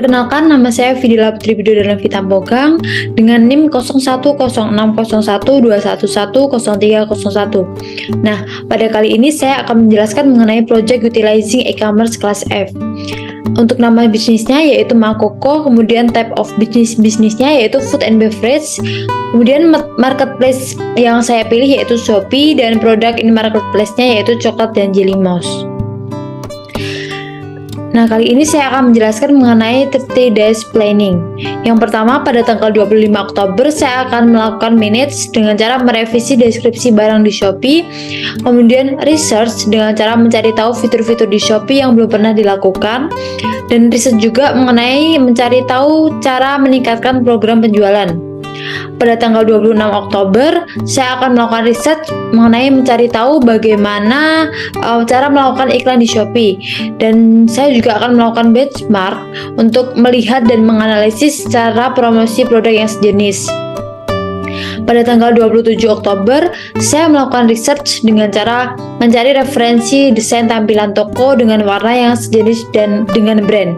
Perkenalkan, nama saya Vidila Putri Bidodana Vitambogang dengan NIM 01606121103001. Nah, pada kali ini saya akan menjelaskan mengenai Project Utilizing E-commerce Class F. Untuk nama bisnisnya yaitu Makoko, kemudian type of bisnisnya yaitu food and beverage, kemudian marketplace yang saya pilih yaitu Shopee, dan produk ini marketplace-nya yaitu coklat dan jelly mouse. Nah, kali ini saya akan menjelaskan mengenai 30 days planning. Yang pertama, pada tanggal 25 Oktober saya akan melakukan manage dengan cara merevisi deskripsi barang di Shopee, kemudian research dengan cara mencari tahu fitur-fitur di Shopee yang belum pernah dilakukan, dan riset juga mengenai mencari tahu cara meningkatkan program penjualan. Pada tanggal 26 Oktober, saya akan melakukan riset mengenai mencari tahu bagaimana cara melakukan iklan di Shopee, dan saya juga akan melakukan benchmark untuk melihat dan menganalisis cara promosi produk yang sejenis. Pada tanggal 27 Oktober, saya melakukan research dengan cara mencari referensi desain tampilan toko dengan warna yang sejenis dan dengan brand.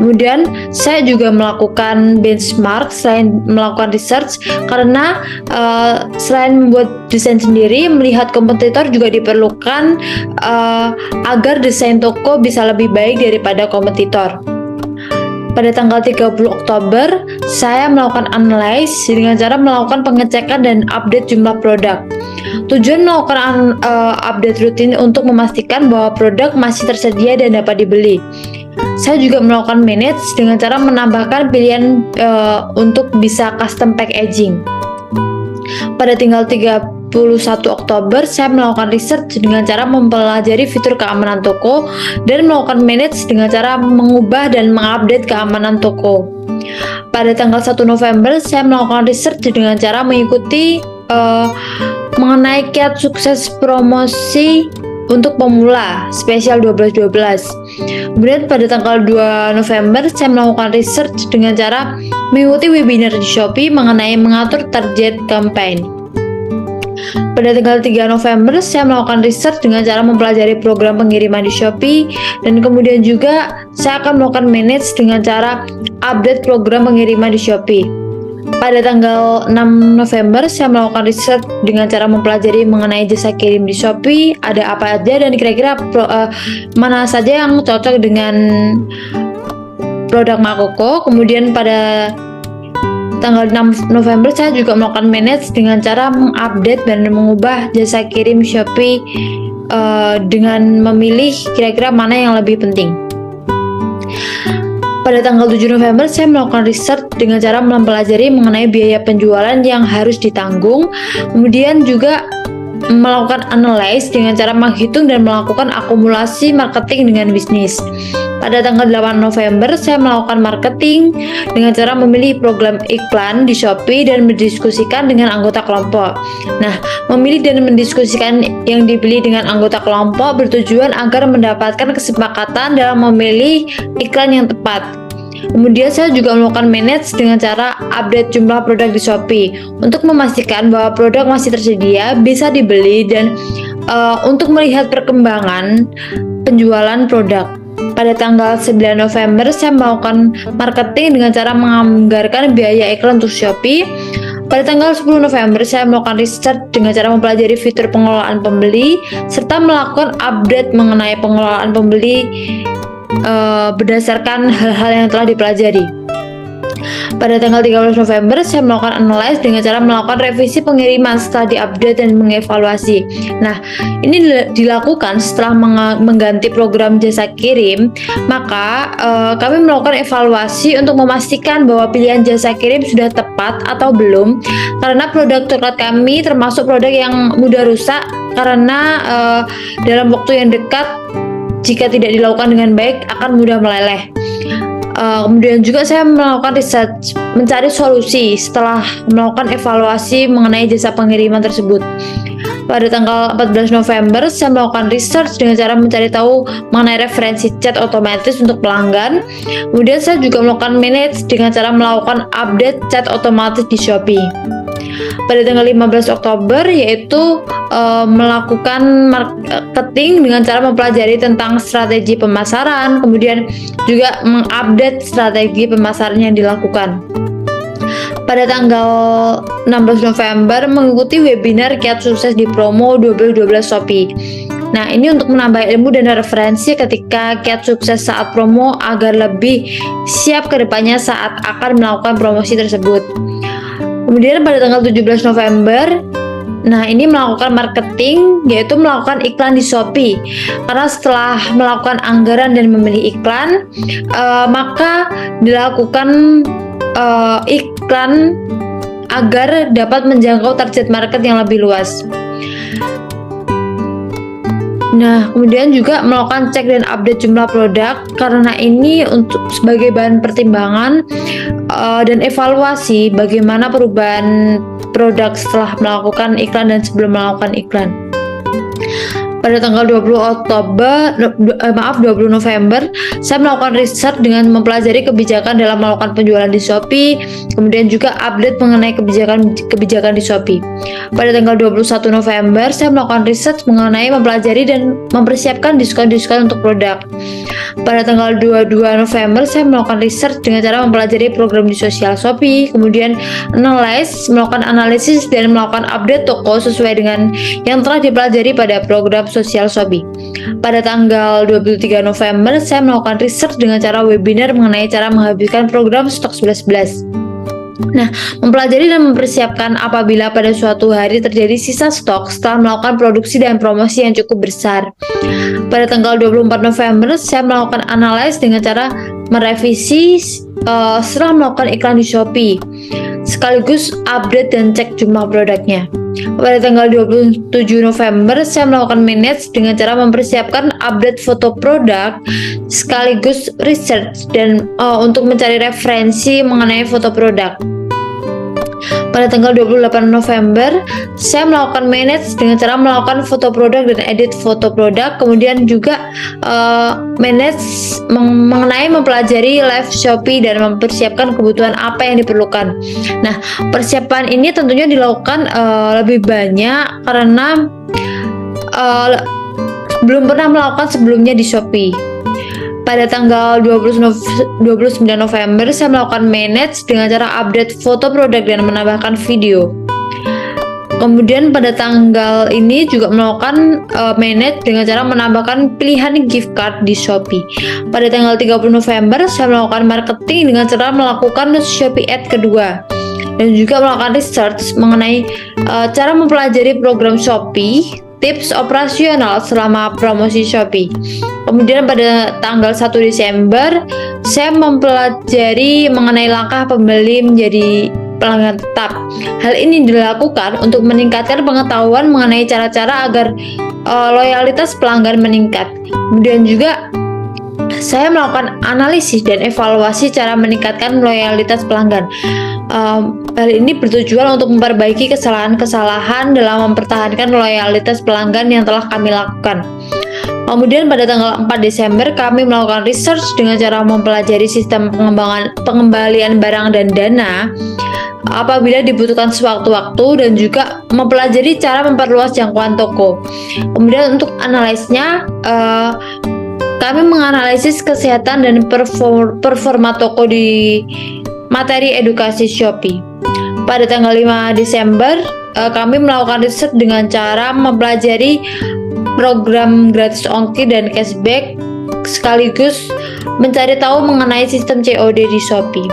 Kemudian, saya juga melakukan benchmark selain melakukan research, karena selain membuat desain sendiri, melihat kompetitor juga diperlukan agar desain toko bisa lebih baik daripada kompetitor. Pada tanggal 30 Oktober, saya melakukan analyze dengan cara melakukan pengecekan dan update jumlah produk. Tujuan melakukan update rutin untuk memastikan bahwa produk masih tersedia dan dapat dibeli. Saya juga melakukan manage dengan cara menambahkan pilihan untuk bisa custom packaging. Pada tanggal 31 Oktober, saya melakukan research dengan cara mempelajari fitur keamanan toko dan melakukan manage dengan cara mengubah dan mengupdate keamanan toko. Pada tanggal 1 November, saya melakukan research dengan cara mengikuti mengenai kiat sukses promosi untuk pemula spesial 12-12. Kemudian pada tanggal 2 November, saya melakukan research dengan cara mengikuti webinar di Shopee mengenai mengatur target campaign. Pada tanggal 3 November, saya melakukan research dengan cara mempelajari program pengiriman di Shopee, dan kemudian juga saya akan melakukan manage dengan cara update program pengiriman di Shopee. Pada tanggal 6 November, saya melakukan riset dengan cara mempelajari mengenai jasa kirim di Shopee, ada apa aja dan kira-kira mana saja yang cocok dengan produk Makoko. Kemudian pada tanggal 6 November, saya juga melakukan manage dengan cara mengupdate dan mengubah jasa kirim Shopee dengan memilih kira-kira mana yang lebih penting. Pada tanggal 7 November, saya melakukan research dengan cara mempelajari mengenai biaya penjualan yang harus ditanggung, kemudian juga melakukan analyze dengan cara menghitung dan melakukan akumulasi marketing dengan bisnis. Pada tanggal 8 November, saya melakukan marketing dengan cara memilih program iklan di Shopee dan mendiskusikan dengan anggota kelompok. Nah, memilih dan mendiskusikan yang dipilih dengan anggota kelompok bertujuan agar mendapatkan kesepakatan dalam memilih iklan yang tepat. Kemudian saya juga melakukan manage dengan cara update jumlah produk di Shopee untuk memastikan bahwa produk masih tersedia, bisa dibeli, dan untuk melihat perkembangan penjualan produk. Pada tanggal 9 November, saya melakukan marketing dengan cara menganggarkan biaya iklan untuk Shopee. Pada tanggal 10 November, saya melakukan research dengan cara mempelajari fitur pengelolaan pembeli, serta melakukan update mengenai pengelolaan pembeli berdasarkan hal-hal yang telah dipelajari. Pada tanggal 13 November, saya melakukan analyze dengan cara melakukan revisi pengiriman setelah diupdate dan mengevaluasi. Nah, ini dilakukan setelah mengganti program jasa kirim, maka kami melakukan evaluasi untuk memastikan bahwa pilihan jasa kirim sudah tepat atau belum, karena produk coklat kami termasuk produk yang mudah rusak karena dalam waktu yang dekat, jika tidak dilakukan dengan baik, akan mudah meleleh. Kemudian juga saya melakukan riset mencari solusi setelah melakukan evaluasi mengenai jasa pengiriman tersebut. Pada tanggal 14 November, saya melakukan research dengan cara mencari tahu mengenai referensi chat otomatis untuk pelanggan. Kemudian saya juga melakukan manage dengan cara melakukan update chat otomatis di Shopee. Pada tanggal 15 Oktober yaitu melakukan marketing dengan cara mempelajari tentang strategi pemasaran, kemudian juga mengupdate strategi pemasaran yang dilakukan. Pada tanggal 16 November mengikuti webinar Kiat Sukses di Promo 12 Shopee. Nah, ini untuk menambah ilmu dan referensi ketika Kiat Sukses saat promo agar lebih siap ke depannya saat akan melakukan promosi tersebut. Kemudian pada tanggal 17 November, nah ini melakukan marketing, yaitu melakukan iklan di Shopee. Karena setelah melakukan anggaran dan memilih iklan, maka dilakukan iklan agar dapat menjangkau target market yang lebih luas. Nah, kemudian juga melakukan cek dan update jumlah produk, karena ini untuk sebagai bahan pertimbangan dan evaluasi bagaimana perubahan produk setelah melakukan iklan dan sebelum melakukan iklan. Pada tanggal 20 November, saya melakukan riset dengan mempelajari kebijakan dalam melakukan penjualan di Shopee, kemudian juga update mengenai kebijakan di Shopee. Pada tanggal 21 November, saya melakukan riset mengenai mempelajari dan mempersiapkan diskon-diskon untuk produk. Pada tanggal 22 November, saya melakukan riset dengan cara mempelajari program di sosial Shopee, kemudian melakukan analisis dan melakukan update toko sesuai dengan yang telah dipelajari pada program sosial Shopee. Pada tanggal 23 November, saya melakukan riset dengan cara webinar mengenai cara menghabiskan program stok 11.11. Nah, mempelajari dan mempersiapkan apabila pada suatu hari terjadi sisa stok setelah melakukan produksi dan promosi yang cukup besar. Pada tanggal 24 November, saya melakukan analis dengan cara merevisi setelah melakukan iklan di Shopee, sekaligus update dan cek jumlah produknya. Pada tanggal 27 November, saya melakukan manage dengan cara mempersiapkan update foto produk sekaligus research dan untuk mencari referensi mengenai foto produk. Pada tanggal 28 November, saya melakukan manage dengan cara melakukan foto produk dan edit foto produk, kemudian juga manage mengenai mempelajari live Shopee dan mempersiapkan kebutuhan apa yang diperlukan. Nah, persiapan ini tentunya dilakukan lebih banyak karena belum pernah melakukan sebelumnya di Shopee. Pada tanggal 29 November, saya melakukan manage dengan cara update foto produk dan menambahkan video. Kemudian pada tanggal ini juga melakukan manage dengan cara menambahkan pilihan gift card di Shopee. Pada tanggal 30 November, saya melakukan marketing dengan cara melakukan Shopee Ad kedua. Dan juga melakukan research mengenai cara mempelajari program Shopee, tips operasional selama promosi Shopee. Kemudian pada tanggal 1 Desember, saya mempelajari mengenai langkah pembeli menjadi pelanggan tetap. Hal ini dilakukan untuk meningkatkan pengetahuan mengenai cara-cara agar loyalitas pelanggan meningkat. Kemudian juga saya melakukan analisis dan evaluasi cara meningkatkan loyalitas pelanggan. Hal ini bertujuan untuk memperbaiki kesalahan-kesalahan dalam mempertahankan loyalitas pelanggan yang telah kami lakukan. Kemudian pada tanggal 4 Desember kami melakukan research dengan cara mempelajari sistem pengembalian barang dan dana apabila dibutuhkan sewaktu-waktu, dan juga mempelajari cara memperluas jangkauan toko. Kemudian untuk analisnya, kami menganalisis kesehatan dan performa toko di materi edukasi Shopee. Pada tanggal 5 Desember, kami melakukan riset dengan cara mempelajari program gratis ongkir dan cashback, sekaligus mencari tahu mengenai sistem COD di Shopee.